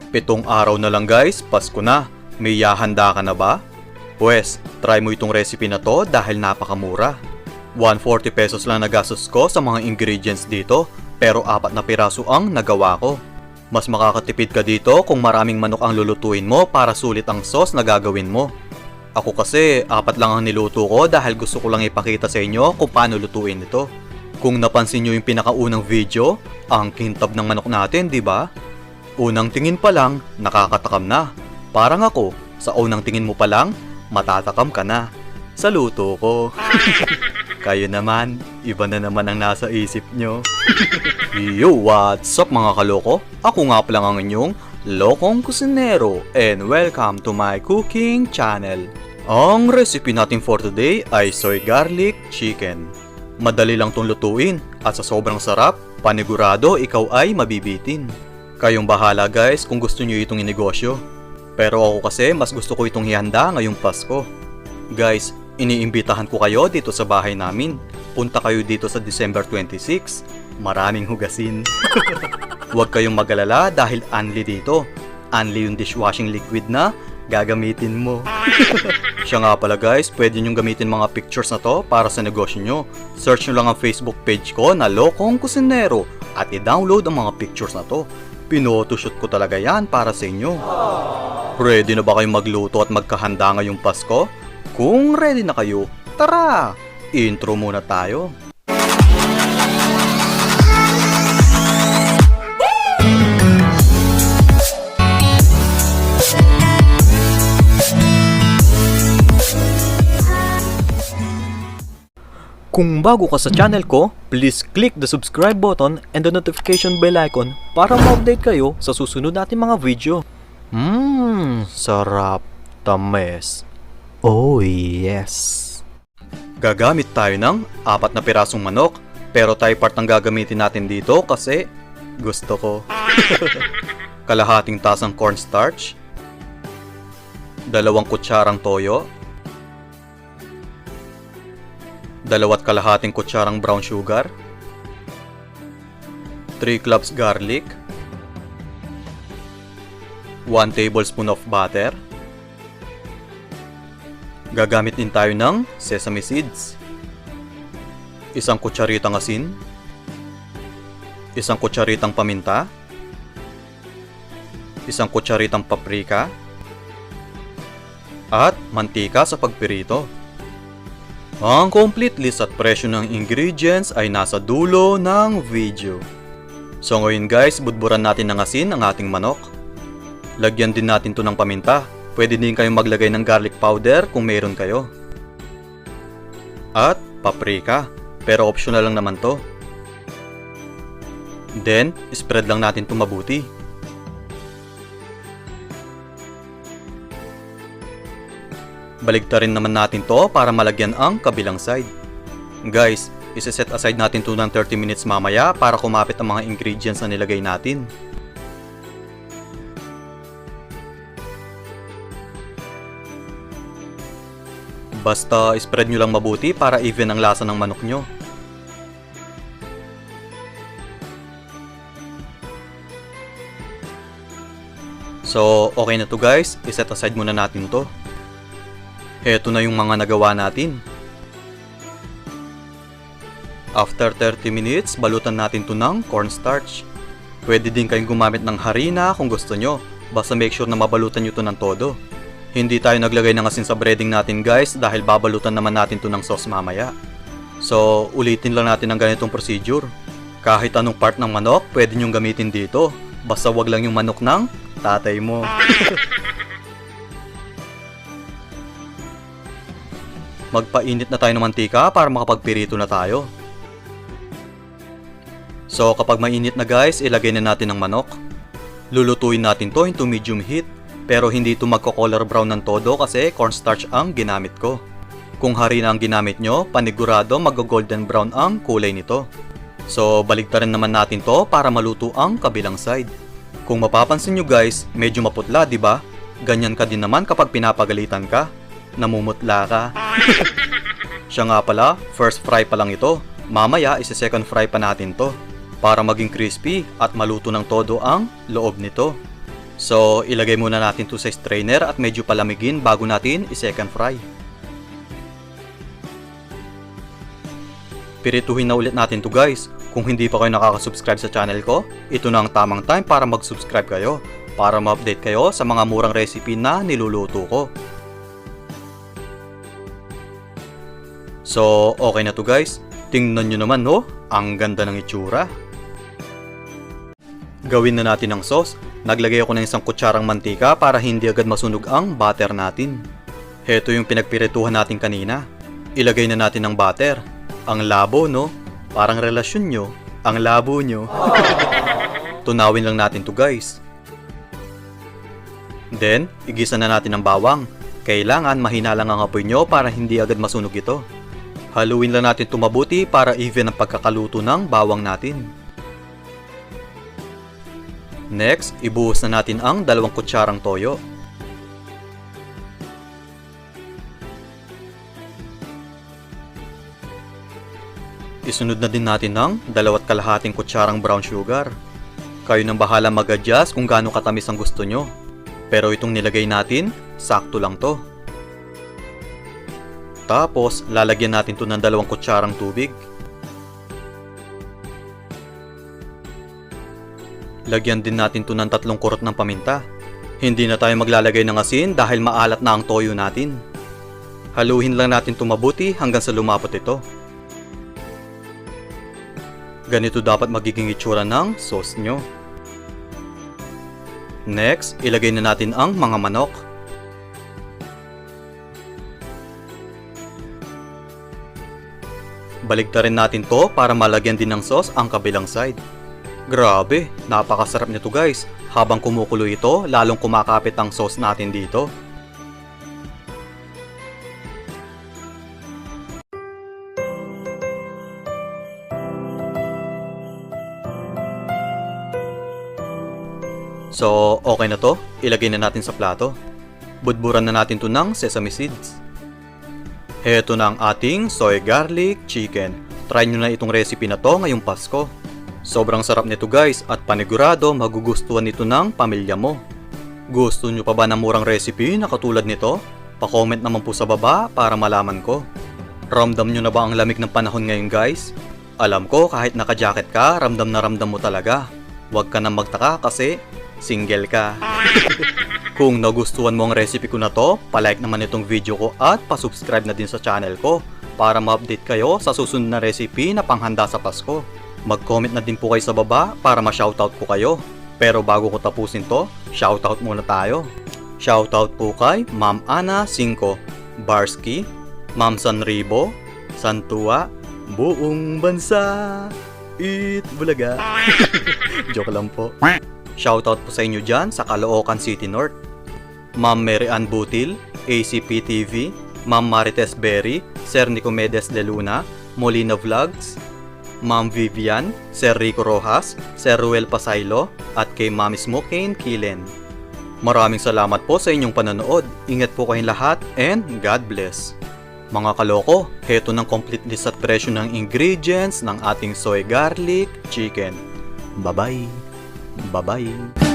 7 araw na lang guys, Pasko na. May handa ka na ba? Pwes, try mo itong recipe na to dahil napakamura. 140 pesos lang nagastos ko sa mga ingredients dito, pero 4 na piraso ang nagawa ko. Mas makakatipid ka dito kung maraming manok ang lulutuin mo para sulit ang sauce na gagawin mo. Ako kasi 4 lang ang niluto ko dahil gusto ko lang ipakita sa inyo kung paano lutuin ito. Kung napansin nyo yung pinakaunang video, ang kintab ng manok natin, di ba? Unang tingin pa lang, nakakatakam na. Parang ako, sa unang tingin mo pa lang, matatakam ka na. Sa luto ko. Kayo naman, iba na naman ang nasa isip nyo. Yo, what's up mga kaloko? Ako nga pala ang inyong lokong kusinero and welcome to my cooking channel. Ang recipe natin for today ay soy garlic chicken. Madali lang tong lutuin at sa sobrang sarap, panigurado ikaw ay mabibitin. Kayong bahala guys kung gusto nyo itong inegosyo. Pero ako kasi mas gusto ko itong ihanda ngayong Pasko. Guys, iniimbitahan ko kayo dito sa bahay namin. Punta kayo dito sa December 26. Maraming hugasin. Huwag kayong mag-alala dahil only dito. Only yung dishwashing liquid na gagamitin mo. Siya nga pala guys, pwede nyong gamitin mga pictures na to para sa negosyo nyo. Search nyo lang ang Facebook page ko na Lokong Kusinero at i-download ang mga pictures na to. Pinotoshoot ko talaga yan para sa inyo. Ready na ba kayong magluto at magkahanda ngayong Pasko? Kung ready na kayo, tara! Intro muna tayo. Kung bago ka sa channel ko, please click the subscribe button and the notification bell icon para ma-update kayo sa susunod nating mga video. Sarap, tamis. Oh yes. Gagamit tayo ng 4 na pirasong manok, pero Thai part ang gagamitin natin dito kasi gusto ko. Kalahating tasang corn starch, 2 kutsarang toyo, 2.5 kutsarang brown sugar, 3 cloves garlic, 1 tablespoon of butter. Gagamit din tayo ng sesame seeds, 1 kutsaritang asin, 1 kutsaritang paminta, 1 kutsaritang paprika, at mantika sa pagpirito. Ang complete list at presyo ng ingredients ay nasa dulo ng video. So ngayon guys, budburan natin ng asin ang ating manok. Lagyan din natin to ng paminta. Pwede din kayong maglagay ng garlic powder kung mayroon kayo. At paprika, pero optional lang naman to. Then, spread lang natin to mabuti. Baligtarin naman natin to para malagyan ang kabilang side. Guys, isa-set aside natin to ng 30 minutes mamaya para kumapit ang mga ingredients na nilagay natin. Basta spread nyo lang mabuti para even ang lasa ng manok nyo. So, okay na to guys. I-set aside muna natin to. Heto na yung mga nagawa natin. After 30 minutes, balutan natin to ng corn starch. Pwede din kayong gumamit ng harina kung gusto nyo. Basta make sure na mabalutan nyo to ng todo. Hindi tayo naglagay ng asin sa breading natin guys dahil babalutan naman natin to ng sauce mamaya. So, ulitin lang natin ang ganitong procedure. Kahit anong part ng manok, pwede nyong gamitin dito. Basta wag lang yung manok ng tatay mo. Magpainit na tayo ng mantika para makapagpirito na tayo. So kapag mainit na guys, ilagay na natin ang manok. Lulutuin natin to into medium heat, pero hindi ito magko-color brown ng todo kasi cornstarch ang ginamit ko. Kung harina ang ginamit nyo, panigurado mag-golden brown ang kulay nito. So baligtarin naman natin to para maluto ang kabilang side. Kung mapapansin nyo guys, medyo maputla, di ba? Ganyan ka din naman kapag pinapagalitan ka. Namumutla ka. Siya nga pala, first fry pa lang ito. Mamaya, isi-second fry pa natin to para maging crispy at maluto ng todo ang loob nito. So, ilagay muna natin to sa strainer at medyo palamigin bago natin i-second fry. Pirituhin na ulit natin to guys. Kung hindi pa kayo nakaka-subscribe sa channel ko, ito na ang tamang time para mag-subscribe kayo para ma-update kayo sa mga murang recipe na niluluto ko. So, okay na to guys. Tingnan nyo naman no, ang ganda ng itsura. Gawin na natin ang sauce. Naglagay ako ng isang kutsarang mantika para hindi agad masunog ang butter natin. Heto yung pinagpirituhan natin kanina. Ilagay na natin ang butter. Ang labo no? Parang relasyon nyo. Ang labo nyo. Tunawin lang natin to guys. Then, igisa na natin ang bawang. Kailangan mahina lang ang apoy nyo para hindi agad masunog ito. Haluin lang natin ito mabuti para even ang pagkakaluto ng bawang natin. Next, ibuhos na natin ang 2 kutsarang toyo. Isunod na din natin ng 2.5 kutsarang brown sugar. Kayo nang bahala mag-adjust kung gaano katamis ang gusto nyo. Pero itong nilagay natin, sakto lang to. Tapos, lalagyan natin to ng 2 kutsarang tubig. Lagyan din natin to ng 3 kurot ng paminta. Hindi na tayo maglalagay ng asin dahil maalat na ang toyo natin. Haluhin lang natin to mabuti hanggang sa lumapot ito. Ganito dapat magiging itsura ng sauce nyo. Next, ilagay na natin ang mga manok. Baligtarin natin to para malagyan din ng sauce ang kabilang side. Grabe, napakasarap nito guys. Habang kumukulo ito, lalong kumakapit ang sauce natin dito. So, okay na to. Ilagay na natin sa plato. Budburan na natin to ng Sesame Seeds. Heto na ang ating Soy Garlic Chicken. Try nyo na itong recipe na to ngayong Pasko. Sobrang sarap nito guys at panigurado magugustuhan nito ng pamilya mo. Gusto nyo pa ba ng murang recipe na katulad nito? Pa-comment naman po sa baba para malaman ko. Ramdam nyo na ba ang lamig ng panahon ngayon guys? Alam ko kahit naka-jacket ka, ramdam na ramdam mo talaga. Huwag ka nang magtaka kasi single ka. Kung nagustuhan mo ang recipe ko na to, palike naman itong video ko at pasubscribe na din sa channel ko para ma-update kayo sa susunod na recipe na panghanda sa Pasko. Mag-comment na din po kayo sa baba para ma-shoutout ko kayo. Pero bago ko tapusin to, shoutout muna tayo. Shoutout po kay Ma'am Ana 5, Barsky, Ma'am Sanribo, Santua, buong bansa, Bulaga. Joke lang po. Shoutout po sa inyo dyan sa Caloocan City North. Ma'am Mary Ann Butil, ACP TV, Ma'am Marites Berry, Sir Nicomedes de Luna, Molina Vlogs, Ma'am Vivian, Sir Rico Rojas, Sir Ruel Pasaylo, at kay Ma'am Smokane Kilen. Maraming salamat po sa inyong panonood. Ingat po kayong lahat and God bless. Mga kaloko, heto ng complete list at presyo ng ingredients ng ating soy garlic chicken. Bye-bye! Bye-bye!